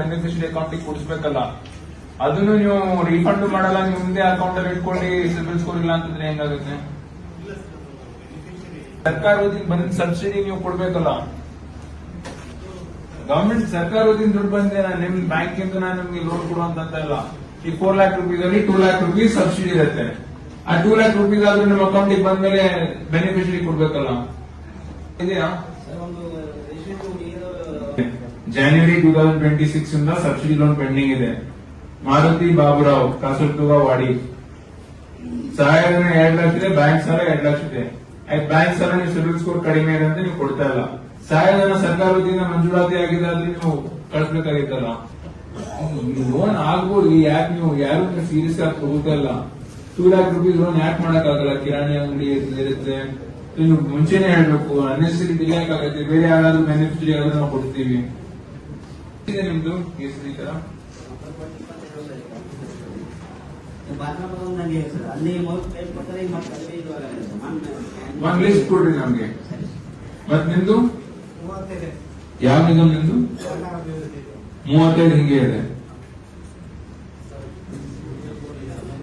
Beneficiary account ಕೊಡಿಸ್ಬೇಕಲ್ಲ, ಅದನ್ನು ನೀವು refund ಮಾಡಲ್ಲ, ನೀವು ಮುಂದೆ ಅಕೌಂಟ್ ಅಲ್ಲಿ ಇಟ್ಕೊಳ್ಳಿ, ಸಿಬಿಲ್ ಸ್ಕೋರ್ ಇಲ್ಲ ಅಂತಂದ್ರೆ ಹೆಂಗಾಗುತ್ತೆ? ಸರ್ಕಾರದಿಂದ ಬಂದ ಸಬ್ಸಿಡಿ ನೀವು ಕೊಡ್ಬೇಕಲ್ಲ. ಗವರ್ಮೆಂಟ್ ಸರ್ಕಾರದಿಂದ ದುಡ್ಡು ಬಂದ್ರೆ ನಿಮ್ ಬ್ಯಾಂಕ್ ಇಂದ ನಾನು ನಿಮ್ಗೆ ಲೋನ್ ಕೊಡುವಂತ ಇಲ್ಲ. ಈ 4 लाख रुपीज ಅಲ್ಲಿ 2 लाख रुपीज ಸಬ್ಸಿಡಿ ಇರುತ್ತೆ. ಆ 2 लाख रुपीज ಆದ್ರೂ ನಿಮ್ಮ ಅಕೌಂಟ್ ಬಂದ್ಮೇಲೆ ಬೆನಿಫಿಷರಿ ಕೊಡ್ಬೇಕಲ್ಲ. ಇದೆಯಾ? ಜನವರಿ 2026 ಇಂದ ಸಬ್ಸಿಡಿ ಲೋನ್ ಪೆಂಡಿಂಗ್ ಇದೆ. ಮಾರುತಿ ಬಾಬುರಾವ್, ಕಾಸರಗೋಡು ವಾಡಿ. ಸಹಾಯಧನ 2 ಲಕ್ಷ ಇದೆ, ಬ್ಯಾಂಕ್ ಸಾಲ 2 ಲಕ್ಷ ಇದೆ. ಬ್ಯಾಂಕ್ ಸಾಲ ನೀವು ಸಿಬಿಲ್ ಸ್ಕೋರ್ ಕಡಿಮೆ ಇದೆ ಅಂತ ನೀವು ಕೊಡ್ತಾ ಇಲ್ಲ. ಸಹಾಯಧನ ಸರ್ಕಾರದಿಂದ ಮಂಜೂರಾತಿ ಆಗಿದೆ ಆದ್ರೆ ನೀವು ಕಳಿಸ್ಬೇಕಾಗಿತ್ತಲ್ಲ. ಲೋನ್ ಆಗ್ಬೋದು, ಯಾಕೆ ನೀವು ಯಾರು ಸೀರಿಯಸ್ ಆಗಿ ತಗೋತಾ ಇಲ್ಲ? 2 लाख रुपीज ಲೋನ್ ಯಾಕೆ ಮಾಡಕ್ಕಾಗಲ್ಲ? ಕಿರಾಣಿ ಅಂಗಡಿ ಇರುತ್ತೆ, ನೀವು ಮುಂಚೆನೆ ಹೇಳ್ಬೇಕು. ಅನ್ನೆಸರಿ ಡಿಲೇ ಆಗುತ್ತೆ. ಬೇರೆ ಯಾರಾದ್ರೂ ಬೆನಿಫಿಷರಿ ಆದ್ರೂ ನಾವು ಕೊಡ್ತೀವಿ. ಇದೆ ನಿಮ್ದು ಕೇಸರಿ ತರ ಒಂದ್ ಲಿಸ್ಟ್ ಕೊಡ್ರಿ ನಮ್ಗೆ. ಮತ್ ನಿಮ್ದು ಯಾವ ನಿಗಮ್? ನಿಮ್ದು 35 ಹಿಂಗೆ ಇದೆ.